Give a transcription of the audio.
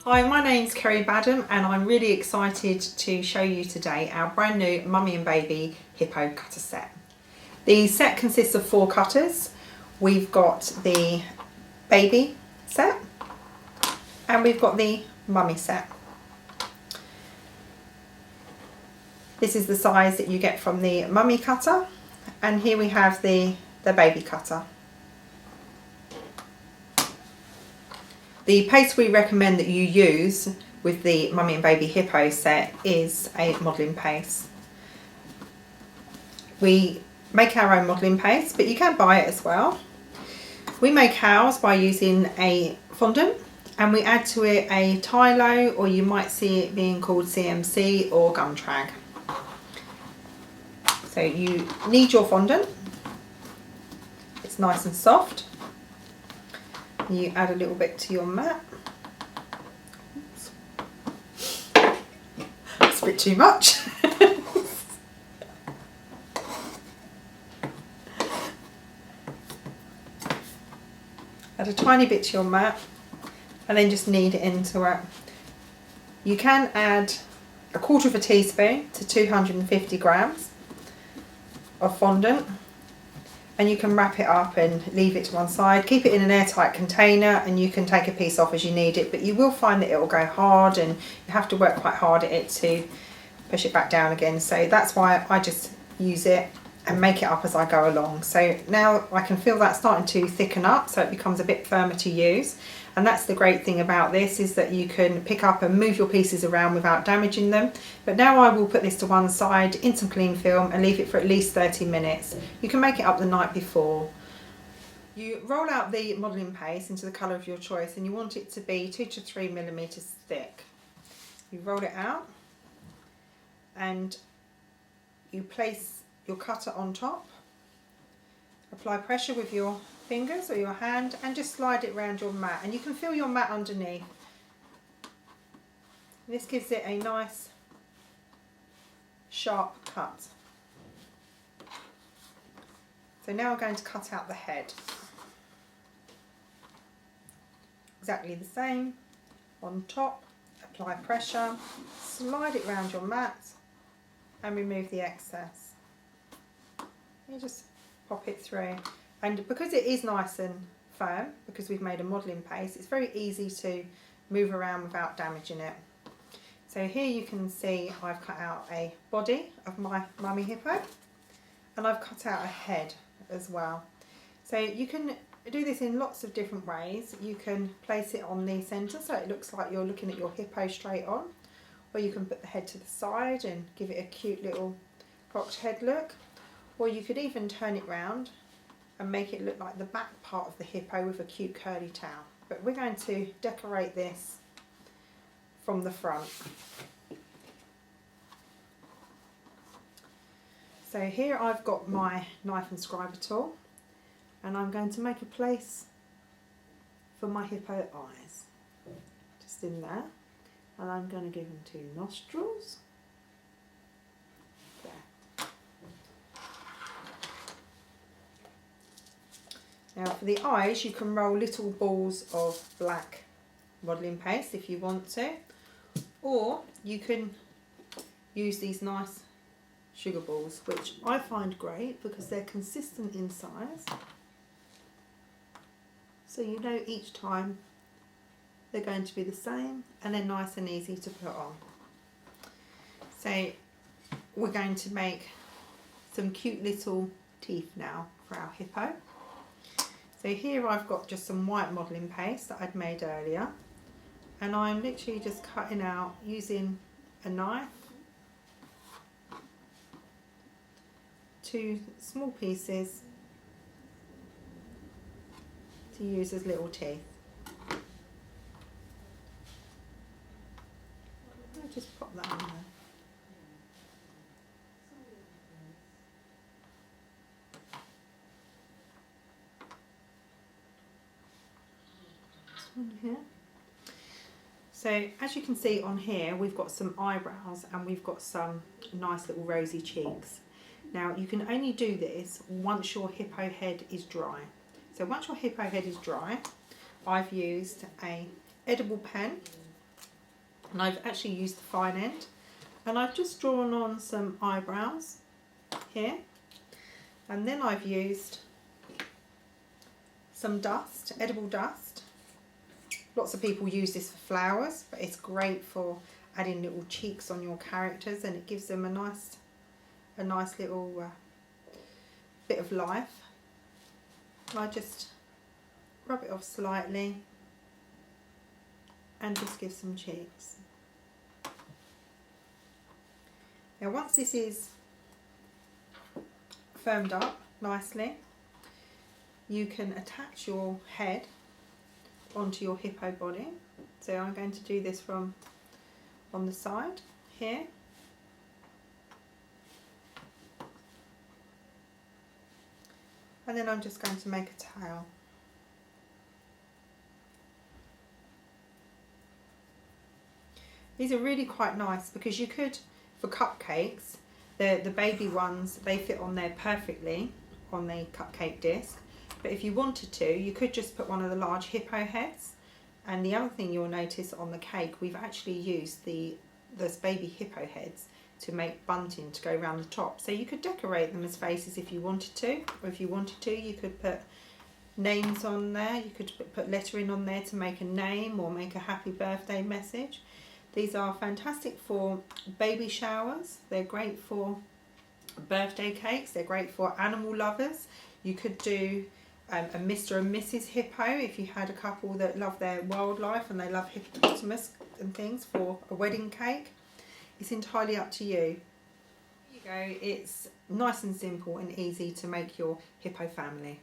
Hi, my name's Kerry Badham and I'm really excited to show you today our brand new Mummy and Baby Hippo cutter set. The set consists of 4 cutters. We've got the baby set and we've got the mummy set. This is the size that you get from the mummy cutter, and here we have the baby cutter. The paste we recommend that you use with the Mummy and Baby Hippo set is a modelling paste. We make our own modelling paste, but you can buy it as well. We make ours by using a fondant and we add to it a Tylo, or you might see it being called CMC or gum trag. So you need your fondant. It's nice and soft. You add a little bit to your mat. It's a bit too much. Add a tiny bit to your mat and then just knead it into it. You can add 1/4 teaspoon to 250 grams of fondant, and you can wrap it up and leave it to one side. Keep it in an airtight container and you can take a piece off as you need it, but you will find that it will go hard and you have to work quite hard at it to push it back down again. So that's why I just use it and make it up as I go along. So now I can feel that starting to thicken up, so it becomes a bit firmer to use. And that's the great thing about this, is that you can pick up and move your pieces around without damaging them. But now I will put this to one side in some cling film and leave it for at least 30 minutes. You can make it up the night before. You roll out the modelling paste into the colour of your choice, and you want it to be 2 to 3 millimeters thick. You roll it out and you place your cutter on top. Apply pressure with your fingers or your hand and just slide it around your mat, and you can feel your mat underneath. This gives it a nice sharp cut. So now I'm going to cut out the head. Exactly the same. On top, apply pressure, slide it around your mat and remove the excess. You just pop it through. And because it is nice and firm, because we've made a modelling paste, it's very easy to move around without damaging it. So here you can see I've cut out a body of my Mummy Hippo, and I've cut out a head as well. So you can do this in lots of different ways. You can place it on the centre so it looks like you're looking at your hippo straight on, or you can put the head to the side and give it a cute little cropped head look, or you could even turn it round and make it look like the back part of the hippo with a cute curly tail. But we're going to decorate this from the front. So here I've got my knife and scriber tool, and I'm going to make a place for my hippo eyes, just in there, and I'm going to give them 2 nostrils. Now for the eyes, you can roll little balls of black modelling paste if you want to, or you can use these nice sugar balls, which I find great because they're consistent in size. So you know each time they're going to be the same, and they're nice and easy to put on. So we're going to make some cute little teeth now for our hippo. So here I've got just some white modelling paste that I'd made earlier, and I'm literally just cutting out using a knife 2 small pieces to use as little teeth. I'll just pop that on there. Here. So as you can see on here, we've got some eyebrows and we've got some nice little rosy cheeks. Now you can only do this once your hippo head is dry. So once your hippo head is dry, I've used a edible pen And I've actually used the fine end, and I've just drawn on some eyebrows here, and then I've used some dust, edible dust. Lots of people use this for flowers, but it's great for adding little cheeks on your characters, and it gives them a nice little bit of life. And I just rub it off slightly and just give some cheeks. Now once this is firmed up nicely, you can attach your head onto your hippo body. So I'm going to do this from on the side here. And then I'm just going to make a tail. These are really quite nice because you could, for cupcakes, the baby ones, they fit on there perfectly on the cupcake disc. But if you wanted to, you could just put one of the large hippo heads. And the other thing you'll notice on the cake, we've actually used those baby hippo heads to make bunting to go around the top. So you could decorate them as faces if you wanted to, or if you wanted to, you could put names on there. You could put lettering on there to make a name or make a happy birthday message. These are fantastic for baby showers. They're great for birthday cakes. They're great for animal lovers. You could do a Mr. and Mrs. Hippo if you had a couple that love their wildlife and they love hippopotamus and things for a wedding cake. It's entirely up to you. There you go. It's nice and simple and easy to make your hippo family.